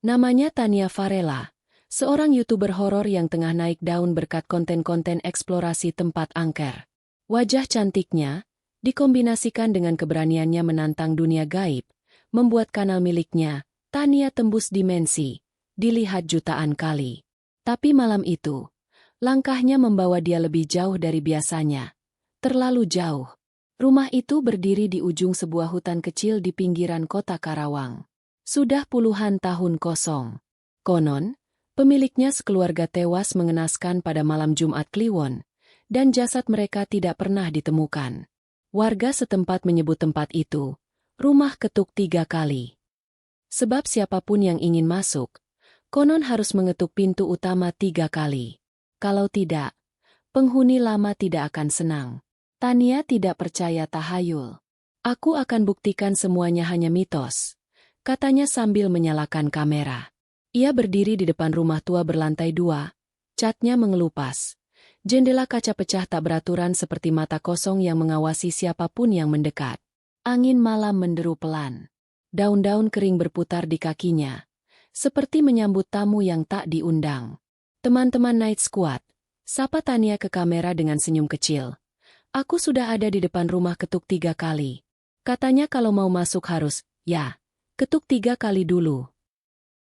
Namanya Tania Varela, seorang YouTuber horor yang tengah naik daun berkat konten-konten eksplorasi tempat angker. Wajah cantiknya, dikombinasikan dengan keberaniannya menantang dunia gaib, membuat kanal miliknya, Tania Tembus Dimensi, dilihat jutaan kali. Tapi malam itu, langkahnya membawa dia lebih jauh dari biasanya. Terlalu jauh. Rumah itu berdiri di ujung sebuah hutan kecil di pinggiran kota Karawang. Sudah puluhan tahun kosong. Konon, pemiliknya sekeluarga tewas mengenaskan pada malam Jumat Kliwon, dan jasad mereka tidak pernah ditemukan. Warga setempat menyebut tempat itu, rumah ketuk 3 kali. Sebab siapapun yang ingin masuk, konon harus mengetuk pintu utama 3 kali. Kalau tidak, penghuni lama tidak akan senang. Tania tidak percaya tahayul. Aku akan buktikan semuanya hanya mitos, katanya sambil menyalakan kamera. Ia berdiri di depan rumah tua berlantai 2, catnya mengelupas. Jendela kaca pecah tak beraturan seperti mata kosong yang mengawasi siapapun yang mendekat. Angin malam menderu pelan. Daun-daun kering berputar di kakinya, seperti menyambut tamu yang tak diundang. Teman-teman Night Squad, sapa Tania ke kamera dengan senyum kecil. Aku sudah ada di depan rumah ketuk 3 kali. Katanya kalau mau masuk harus, ya, ketuk 3 kali dulu.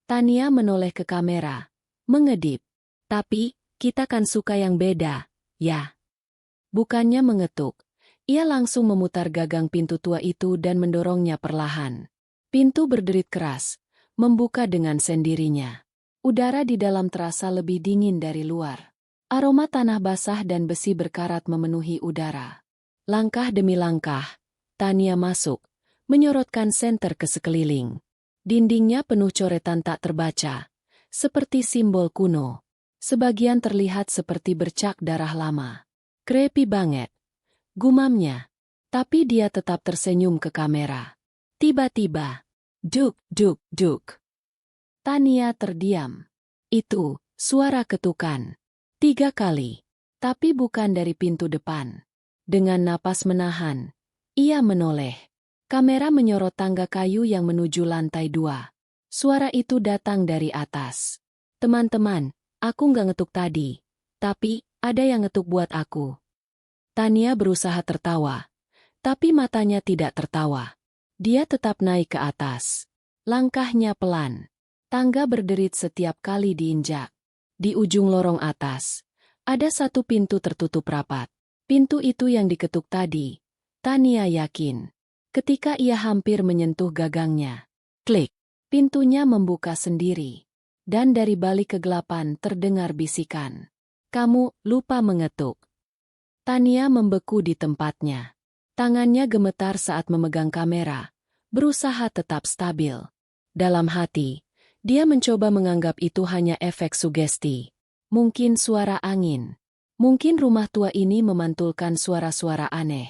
Tania menoleh ke kamera, mengedip. Tapi, kita kan suka yang beda, ya. Bukannya mengetuk, ia langsung memutar gagang pintu tua itu dan mendorongnya perlahan. Pintu berderit keras, membuka dengan sendirinya. Udara di dalam terasa lebih dingin dari luar. Aroma tanah basah dan besi berkarat memenuhi udara. Langkah demi langkah, Tania masuk, menyorotkan senter ke sekeliling. Dindingnya penuh coretan tak terbaca, seperti simbol kuno. Sebagian terlihat seperti bercak darah lama. Creepy banget, gumamnya. Tapi dia tetap tersenyum ke kamera. Tiba-tiba, duk, duk, duk. Tania terdiam. Itu, suara ketukan. 3 kali. Tapi bukan dari pintu depan. Dengan napas menahan, ia menoleh. Kamera menyorot tangga kayu yang menuju lantai 2. Suara itu datang dari atas. Teman-teman, aku nggak ngetuk tadi. Tapi, ada yang ngetuk buat aku. Tania berusaha tertawa. Tapi matanya tidak tertawa. Dia tetap naik ke atas. Langkahnya pelan. Tangga berderit setiap kali diinjak. Di ujung lorong atas, ada satu pintu tertutup rapat. Pintu itu yang diketuk tadi. Tania yakin. Ketika ia hampir menyentuh gagangnya. Klik. Pintunya membuka sendiri. Dan dari balik kegelapan terdengar bisikan. Kamu lupa mengetuk. Tania membeku di tempatnya. Tangannya gemetar saat memegang kamera. Berusaha tetap stabil. Dalam hati, dia mencoba menganggap itu hanya efek sugesti. Mungkin suara angin. Mungkin rumah tua ini memantulkan suara-suara aneh.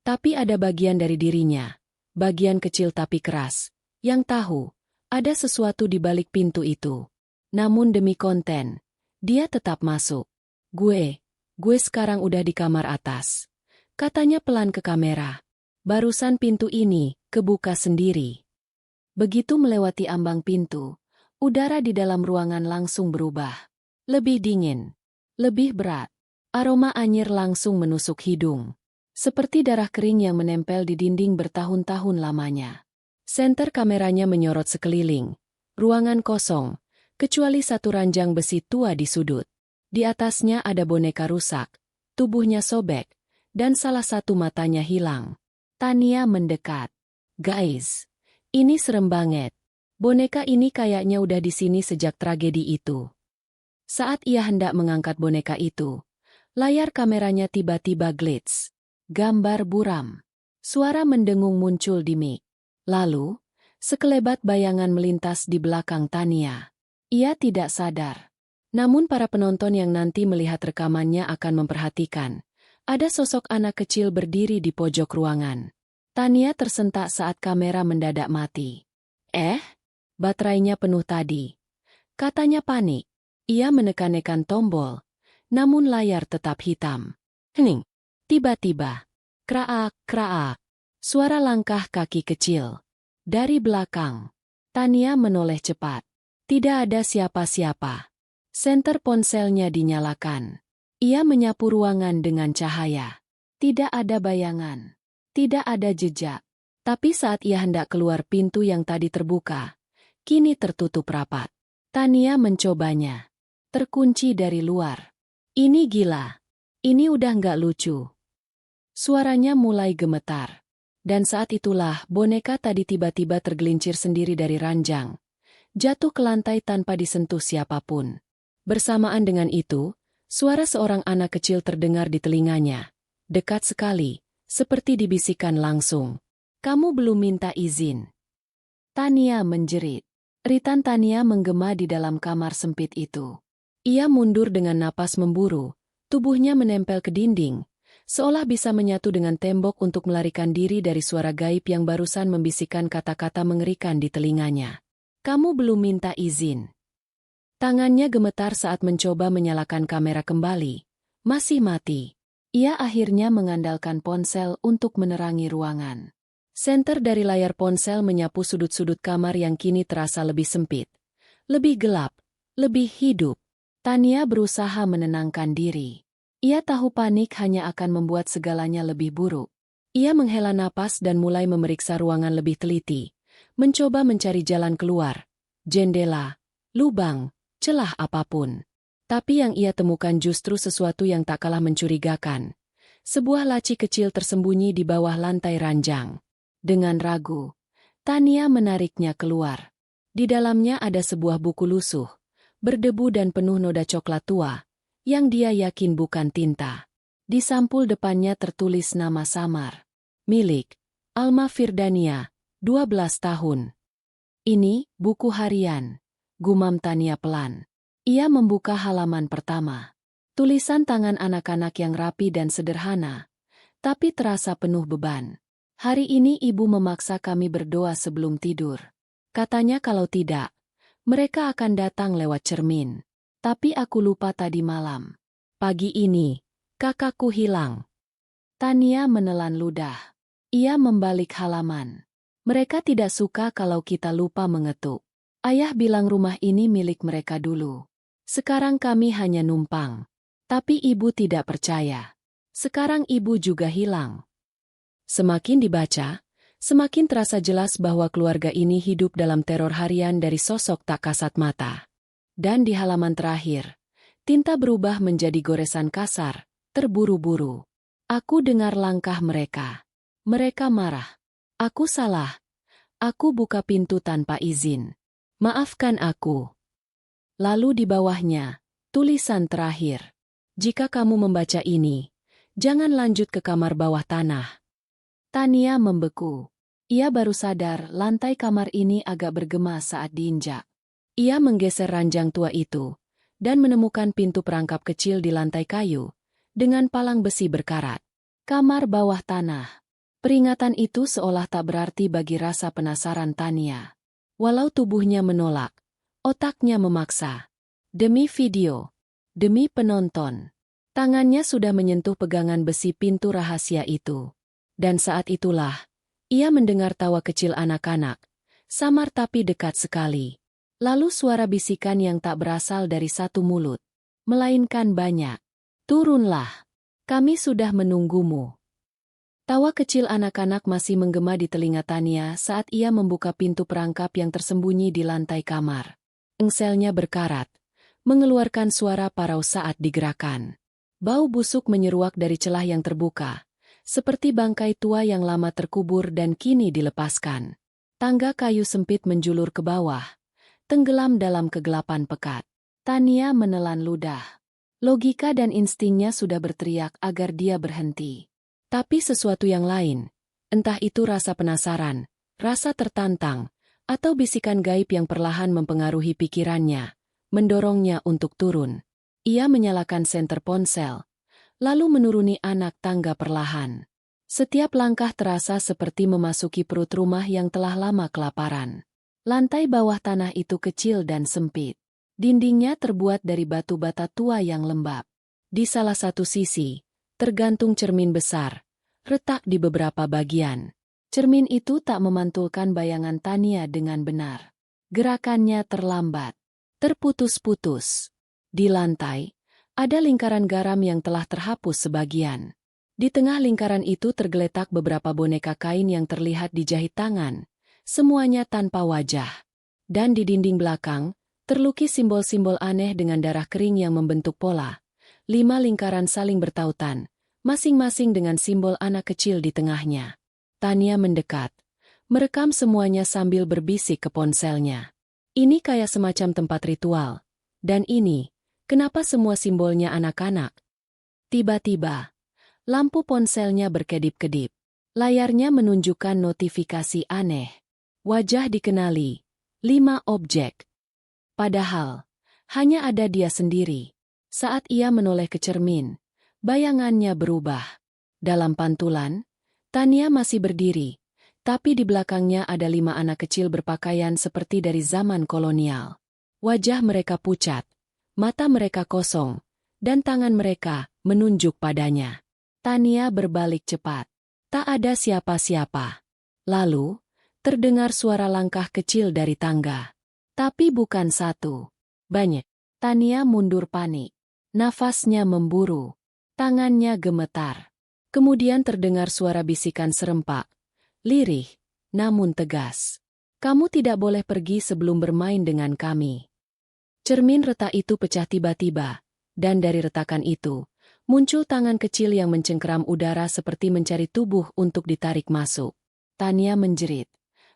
Tapi ada bagian dari dirinya, bagian kecil tapi keras, yang tahu, ada sesuatu di balik pintu itu. Namun demi konten, dia tetap masuk. Gue sekarang udah di kamar atas. Katanya pelan ke kamera. Barusan pintu ini kebuka sendiri. Begitu melewati ambang pintu, udara di dalam ruangan langsung berubah. Lebih dingin, lebih berat. Aroma anyir langsung menusuk hidung. Seperti darah kering yang menempel di dinding bertahun-tahun lamanya. Senter kameranya menyorot sekeliling. Ruangan kosong, kecuali satu ranjang besi tua di sudut. Di atasnya ada boneka rusak, tubuhnya sobek, dan salah satu matanya hilang. Tania mendekat. Guys, ini serem banget. Boneka ini kayaknya udah di sini sejak tragedi itu. Saat ia hendak mengangkat boneka itu, layar kameranya tiba-tiba glitch. Gambar buram. Suara mendengung muncul di mic. Lalu, sekelebat bayangan melintas di belakang Tania. Ia tidak sadar. Namun para penonton yang nanti melihat rekamannya akan memperhatikan. Ada sosok anak kecil berdiri di pojok ruangan. Tania tersentak saat kamera mendadak mati. Baterainya penuh tadi. Katanya panik. Ia menekan-nekan tombol. Namun layar tetap hitam. Hening. Tiba-tiba, kraak, kraak, suara langkah kaki kecil. Dari belakang, Tania menoleh cepat. Tidak ada siapa-siapa. Senter ponselnya dinyalakan. Ia menyapu ruangan dengan cahaya. Tidak ada bayangan. Tidak ada jejak. Tapi saat ia hendak keluar, pintu yang tadi terbuka, kini tertutup rapat. Tania mencobanya. Terkunci dari luar. Ini gila. Ini udah nggak lucu. Suaranya mulai gemetar. Dan saat itulah boneka tadi tiba-tiba tergelincir sendiri dari ranjang. Jatuh ke lantai tanpa disentuh siapapun. Bersamaan dengan itu, suara seorang anak kecil terdengar di telinganya. Dekat sekali, seperti dibisikkan langsung. Kamu belum minta izin. Tania menjerit. Ritan Tania menggema di dalam kamar sempit itu. Ia mundur dengan napas memburu, tubuhnya menempel ke dinding, seolah bisa menyatu dengan tembok untuk melarikan diri dari suara gaib yang barusan membisikkan kata-kata mengerikan di telinganya. Kamu belum minta izin. Tangannya gemetar saat mencoba menyalakan kamera kembali. Masih mati. Ia akhirnya mengandalkan ponsel untuk menerangi ruangan. Senter dari layar ponsel menyapu sudut-sudut kamar yang kini terasa lebih sempit, lebih gelap, lebih hidup. Tania berusaha menenangkan diri. Ia tahu panik hanya akan membuat segalanya lebih buruk. Ia menghela napas dan mulai memeriksa ruangan lebih teliti, mencoba mencari jalan keluar, jendela, lubang, celah apapun. Tapi yang ia temukan justru sesuatu yang tak kalah mencurigakan. Sebuah laci kecil tersembunyi di bawah lantai ranjang. Dengan ragu, Tania menariknya keluar. Di dalamnya ada sebuah buku lusuh, berdebu dan penuh noda coklat tua, yang dia yakin bukan tinta. Di sampul depannya tertulis nama samar. Milik, Alma Firdania, 12 tahun. Ini, buku harian, gumam Tania pelan. Ia membuka halaman pertama. Tulisan tangan anak-anak yang rapi dan sederhana, tapi terasa penuh beban. Hari ini ibu memaksa kami berdoa sebelum tidur. Katanya kalau tidak, mereka akan datang lewat cermin. Tapi aku lupa tadi malam. Pagi ini, kakakku hilang. Tania menelan ludah. Ia membalik halaman. Mereka tidak suka kalau kita lupa mengetuk. Ayah bilang rumah ini milik mereka dulu. Sekarang kami hanya numpang. Tapi ibu tidak percaya. Sekarang ibu juga hilang. Semakin dibaca, semakin terasa jelas bahwa keluarga ini hidup dalam teror harian dari sosok tak kasat mata. Dan di halaman terakhir, tinta berubah menjadi goresan kasar, terburu-buru. Aku dengar langkah mereka. Mereka marah. Aku salah. Aku buka pintu tanpa izin. Maafkan aku. Lalu di bawahnya, tulisan terakhir. Jika kamu membaca ini, jangan lanjut ke kamar bawah tanah. Tania membeku. Ia baru sadar lantai kamar ini agak bergema saat diinjak. Ia menggeser ranjang tua itu, dan menemukan pintu perangkap kecil di lantai kayu, dengan palang besi berkarat. Kamar bawah tanah. Peringatan itu seolah tak berarti bagi rasa penasaran Tania. Walau tubuhnya menolak, otaknya memaksa. Demi video, demi penonton, tangannya sudah menyentuh pegangan besi pintu rahasia itu. Dan saat itulah, ia mendengar tawa kecil anak-anak, samar tapi dekat sekali. Lalu suara bisikan yang tak berasal dari satu mulut, melainkan banyak. Turunlah, kami sudah menunggumu. Tawa kecil anak-anak masih menggema di telinga Tania saat ia membuka pintu perangkap yang tersembunyi di lantai kamar. Engselnya berkarat, mengeluarkan suara parau saat digerakkan. Bau busuk menyeruak dari celah yang terbuka. Seperti bangkai tua yang lama terkubur dan kini dilepaskan. Tangga kayu sempit menjulur ke bawah, tenggelam dalam kegelapan pekat. Tania menelan ludah. Logika dan instingnya sudah berteriak agar dia berhenti. Tapi sesuatu yang lain, entah itu rasa penasaran, rasa tertantang, atau bisikan gaib yang perlahan mempengaruhi pikirannya, mendorongnya untuk turun. Ia menyalakan senter ponsel, lalu menuruni anak tangga perlahan. Setiap langkah terasa seperti memasuki perut rumah yang telah lama kelaparan. Lantai bawah tanah itu kecil dan sempit. Dindingnya terbuat dari batu bata tua yang lembab. Di salah satu sisi, tergantung cermin besar, retak di beberapa bagian. Cermin itu tak memantulkan bayangan Tania dengan benar. Gerakannya terlambat, terputus-putus. Di lantai, ada lingkaran garam yang telah terhapus sebagian. Di tengah lingkaran itu tergeletak beberapa boneka kain yang terlihat dijahit tangan, semuanya tanpa wajah. Dan di dinding belakang, terlukis simbol-simbol aneh dengan darah kering yang membentuk pola. 5 lingkaran saling bertautan, masing-masing dengan simbol anak kecil di tengahnya. Tania mendekat, merekam semuanya sambil berbisik ke ponselnya. Ini kayak semacam tempat ritual. Dan ini, kenapa semua simbolnya anak-anak? Tiba-tiba, lampu ponselnya berkedip-kedip. Layarnya menunjukkan notifikasi aneh. Wajah dikenali, 5 objek. Padahal, hanya ada dia sendiri. Saat ia menoleh ke cermin, bayangannya berubah. Dalam pantulan, Tania masih berdiri, tapi di belakangnya ada 5 anak kecil berpakaian seperti dari zaman kolonial. Wajah mereka pucat, mata mereka kosong, dan tangan mereka menunjuk padanya. Tania berbalik cepat. Tak ada siapa-siapa. Lalu, terdengar suara langkah kecil dari tangga. Tapi bukan satu. Banyak. Tania mundur panik. Nafasnya memburu. Tangannya gemetar. Kemudian terdengar suara bisikan serempak. Lirih, namun tegas. Kamu tidak boleh pergi sebelum bermain dengan kami. Cermin retak itu pecah tiba-tiba. Dan dari retakan itu, muncul tangan kecil yang mencengkeram udara seperti mencari tubuh untuk ditarik masuk. Tania menjerit,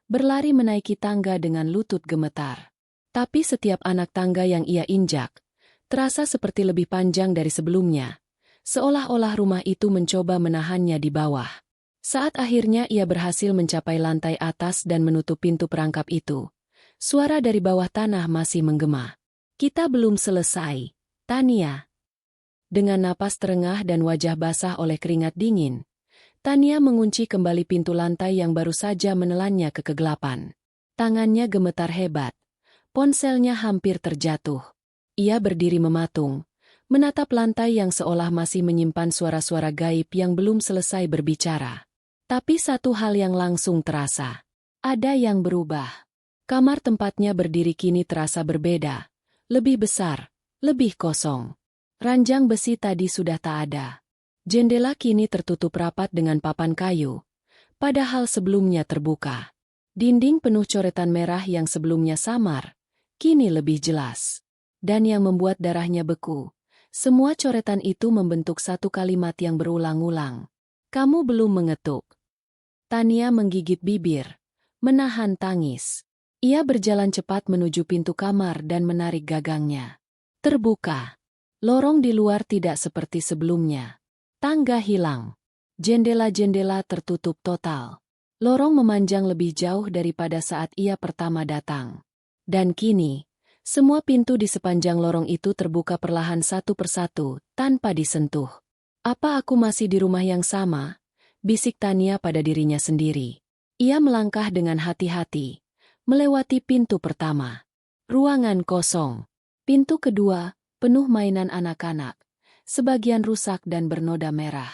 berlari menaiki tangga dengan lutut gemetar. Tapi setiap anak tangga yang ia injak, terasa seperti lebih panjang dari sebelumnya. Seolah-olah rumah itu mencoba menahannya di bawah. Saat akhirnya ia berhasil mencapai lantai atas dan menutup pintu perangkap itu, suara dari bawah tanah masih menggema. Kita belum selesai, Tania. Dengan napas terengah dan wajah basah oleh keringat dingin, Tania mengunci kembali pintu lantai yang baru saja menelannya ke kegelapan. Tangannya gemetar hebat. Ponselnya hampir terjatuh. Ia berdiri mematung, menatap lantai yang seolah masih menyimpan suara-suara gaib yang belum selesai berbicara. Tapi satu hal yang langsung terasa. Ada yang berubah. Kamar tempatnya berdiri kini terasa berbeda. Lebih besar, lebih kosong. Ranjang besi tadi sudah tak ada. Jendela kini tertutup rapat dengan papan kayu, padahal sebelumnya terbuka. Dinding penuh coretan merah yang sebelumnya samar, kini lebih jelas. Dan yang membuat darahnya beku, semua coretan itu membentuk satu kalimat yang berulang-ulang. Kamu belum mengetuk. Tania menggigit bibir, menahan tangis. Ia berjalan cepat menuju pintu kamar dan menarik gagangnya. Terbuka. Lorong di luar tidak seperti sebelumnya. Tangga hilang. Jendela-jendela tertutup total. Lorong memanjang lebih jauh daripada saat ia pertama datang. Dan kini, semua pintu di sepanjang lorong itu terbuka perlahan satu persatu, tanpa disentuh. Apa aku masih di rumah yang sama? Bisik Tania pada dirinya sendiri. Ia melangkah dengan hati-hati, melewati pintu pertama. Ruangan kosong. Pintu kedua, penuh mainan anak-anak, sebagian rusak dan bernoda merah.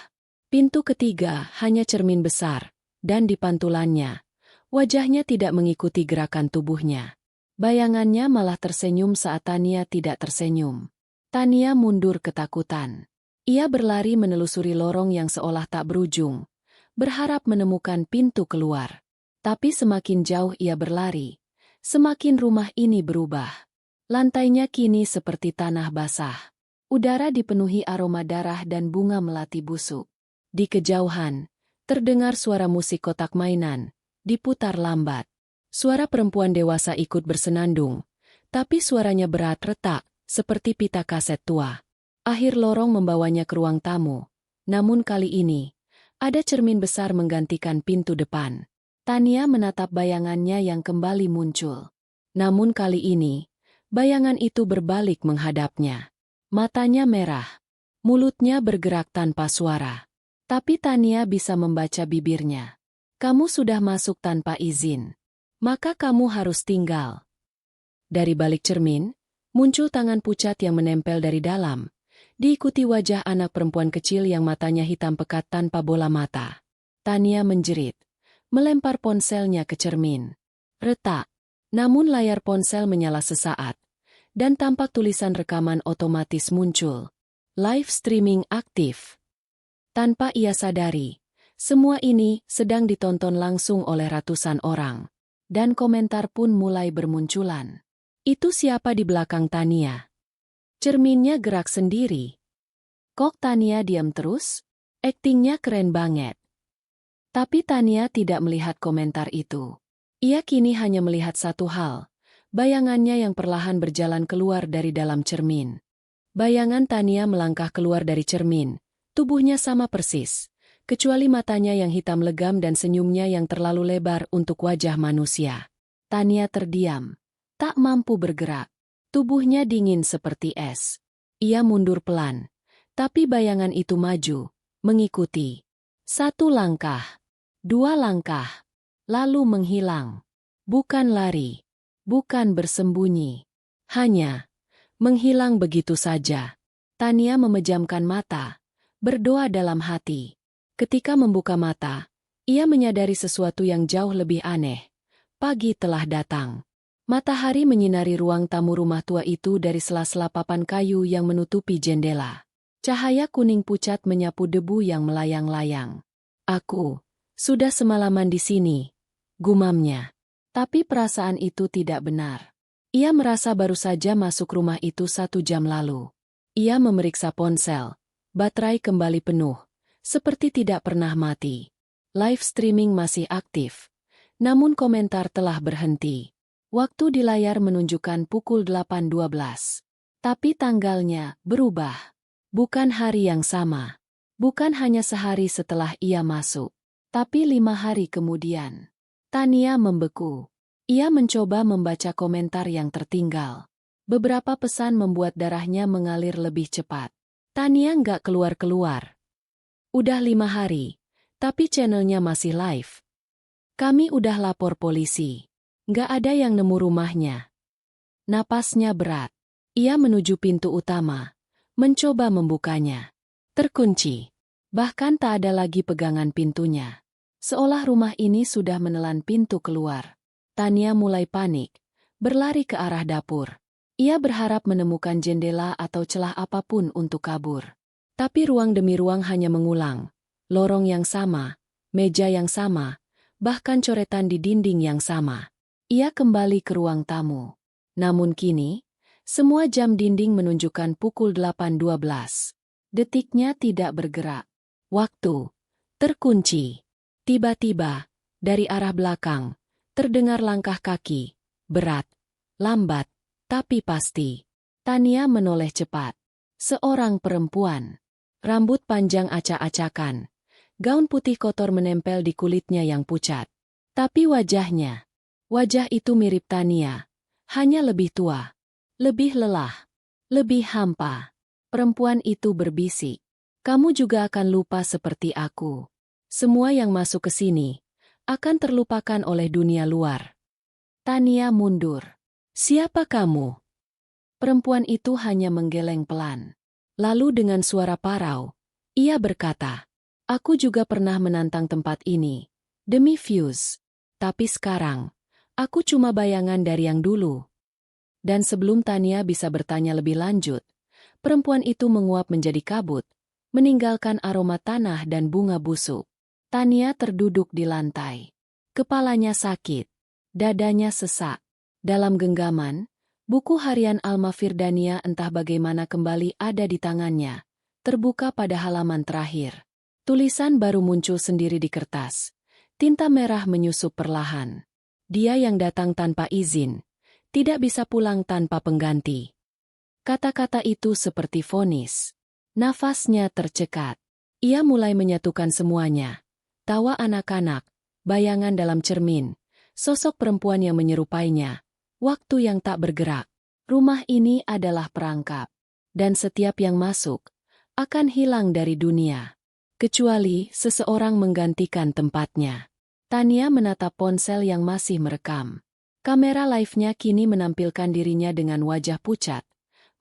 Pintu ketiga hanya cermin besar, dan di pantulannya, wajahnya tidak mengikuti gerakan tubuhnya. Bayangannya malah tersenyum saat Tania tidak tersenyum. Tania mundur ketakutan. Ia berlari menelusuri lorong yang seolah tak berujung, berharap menemukan pintu keluar. Tapi semakin jauh ia berlari, semakin rumah ini berubah. Lantainya kini seperti tanah basah. Udara dipenuhi aroma darah dan bunga melati busuk. Di kejauhan, terdengar suara musik kotak mainan, diputar lambat. Suara perempuan dewasa ikut bersenandung, tapi suaranya berat retak, seperti pita kaset tua. Akhir lorong membawanya ke ruang tamu. Namun kali ini, ada cermin besar menggantikan pintu depan. Tania menatap bayangannya yang kembali muncul. Namun kali ini, bayangan itu berbalik menghadapnya. Matanya merah. Mulutnya bergerak tanpa suara. Tapi Tania bisa membaca bibirnya. Kamu sudah masuk tanpa izin. Maka kamu harus tinggal. Dari balik cermin, muncul tangan pucat yang menempel dari dalam. Diikuti wajah anak perempuan kecil yang matanya hitam pekat tanpa bola mata. Tania menjerit. Melempar ponselnya ke cermin. Retak. Namun layar ponsel menyala sesaat, dan tampak tulisan rekaman otomatis muncul. Live streaming aktif. Tanpa ia sadari, semua ini sedang ditonton langsung oleh ratusan orang. Dan komentar pun mulai bermunculan. Itu siapa di belakang Tania? Cerminnya gerak sendiri. Kok Tania diam terus? Aktingnya keren banget. Tapi Tania tidak melihat komentar itu. Ia kini hanya melihat satu hal. Bayangannya yang perlahan berjalan keluar dari dalam cermin. Bayangan Tania melangkah keluar dari cermin. Tubuhnya sama persis, kecuali matanya yang hitam legam dan senyumnya yang terlalu lebar untuk wajah manusia. Tania terdiam, tak mampu bergerak. Tubuhnya dingin seperti es. Ia mundur pelan, tapi bayangan itu maju, mengikuti. 1 langkah, 2 langkah, lalu menghilang. Bukan lari, bukan bersembunyi, hanya menghilang begitu saja. Tania memejamkan mata, berdoa dalam hati. Ketika membuka mata, ia menyadari sesuatu yang jauh lebih aneh. Pagi telah datang. Matahari menyinari ruang tamu rumah tua itu dari sela-sela papan kayu yang menutupi jendela. Cahaya kuning pucat menyapu debu yang melayang-layang. Aku sudah semalaman di sini, gumamnya. Tapi perasaan itu tidak benar. Ia merasa baru saja masuk rumah itu 1 jam lalu. Ia memeriksa ponsel. Baterai kembali penuh, seperti tidak pernah mati. Live streaming masih aktif, namun komentar telah berhenti. Waktu di layar menunjukkan pukul 8.12. Tapi tanggalnya berubah. Bukan hari yang sama. Bukan hanya sehari setelah ia masuk, tapi 5 hari kemudian. Tania membeku. Ia mencoba membaca komentar yang tertinggal. Beberapa pesan membuat darahnya mengalir lebih cepat. Tania nggak keluar-keluar. Udah 5 hari, tapi channelnya masih live. Kami udah lapor polisi. Nggak ada yang nemu rumahnya. Napasnya berat. Ia menuju pintu utama, mencoba membukanya. Terkunci. Bahkan tak ada lagi pegangan pintunya. Seolah rumah ini sudah menelan pintu keluar. Tania mulai panik, berlari ke arah dapur. Ia berharap menemukan jendela atau celah apapun untuk kabur. Tapi ruang demi ruang hanya mengulang. Lorong yang sama, meja yang sama, bahkan coretan di dinding yang sama. Ia kembali ke ruang tamu. Namun kini, semua jam dinding menunjukkan pukul 8.12. Detiknya tidak bergerak. Waktu terkunci. Tiba-tiba, dari arah belakang, terdengar langkah kaki. Berat, lambat, tapi pasti. Tania menoleh cepat. Seorang perempuan. Rambut panjang acak-acakan. Gaun putih kotor menempel di kulitnya yang pucat. Tapi wajah itu mirip Tania. Hanya lebih tua. Lebih lelah. Lebih hampa. Perempuan itu berbisik. Kamu juga akan lupa seperti aku. Semua yang masuk ke sini akan terlupakan oleh dunia luar. Tania mundur. Siapa kamu? Perempuan itu hanya menggeleng pelan. Lalu dengan suara parau, ia berkata, aku juga pernah menantang tempat ini, demi views. Tapi sekarang, aku cuma bayangan dari yang dulu. Dan sebelum Tania bisa bertanya lebih lanjut, perempuan itu menguap menjadi kabut, meninggalkan aroma tanah dan bunga busuk. Tania terduduk di lantai. Kepalanya sakit, dadanya sesak. Dalam genggaman, buku harian Alma Firdania entah bagaimana kembali ada di tangannya, terbuka pada halaman terakhir. Tulisan baru muncul sendiri di kertas. Tinta merah menyusup perlahan. Dia yang datang tanpa izin, tidak bisa pulang tanpa pengganti. Kata-kata itu seperti vonis. Nafasnya tercekat. Ia mulai menyatukan semuanya. Tawa anak-anak, bayangan dalam cermin, sosok perempuan yang menyerupainya. Waktu yang tak bergerak. Rumah ini adalah perangkap. Dan setiap yang masuk akan hilang dari dunia. Kecuali seseorang menggantikan tempatnya. Tania menatap ponsel yang masih merekam. Kamera live-nya kini menampilkan dirinya dengan wajah pucat,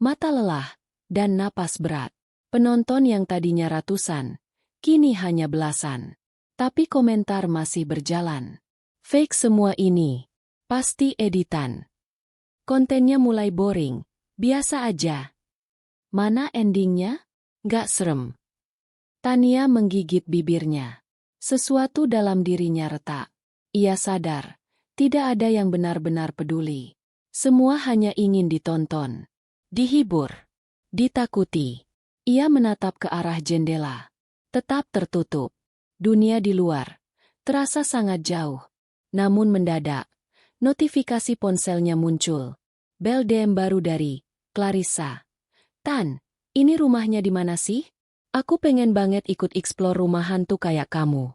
mata lelah, dan napas berat. Penonton yang tadinya ratusan, kini hanya belasan. Tapi komentar masih berjalan. Fake semua ini. Pasti editan. Kontennya mulai boring, biasa aja. Mana endingnya? Nggak serem. Tania menggigit bibirnya. Sesuatu dalam dirinya retak. Ia sadar, tidak ada yang benar-benar peduli. Semua hanya ingin ditonton, dihibur, ditakuti. Ia menatap ke arah jendela. Tetap tertutup. Dunia di luar terasa sangat jauh. Namun mendadak, notifikasi ponselnya muncul. Bel DM baru dari Clarissa. Tan, ini rumahnya di mana sih? Aku pengen banget ikut explore rumah hantu kayak kamu.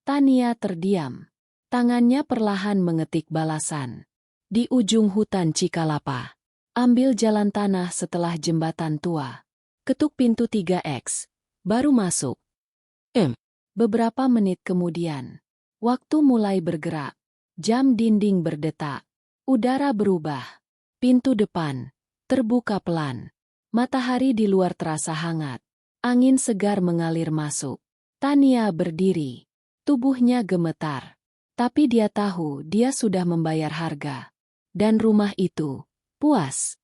Tania terdiam. Tangannya perlahan mengetik balasan. Di ujung hutan Cikalapa. Ambil jalan tanah setelah jembatan tua. Ketuk pintu 3X. Baru masuk. Beberapa menit kemudian. Waktu mulai bergerak. Jam dinding berdetak. Udara berubah. Pintu depan terbuka pelan. Matahari di luar terasa hangat. Angin segar mengalir masuk. Tania berdiri. Tubuhnya gemetar. Tapi dia tahu dia sudah membayar harga. Dan rumah itu puas.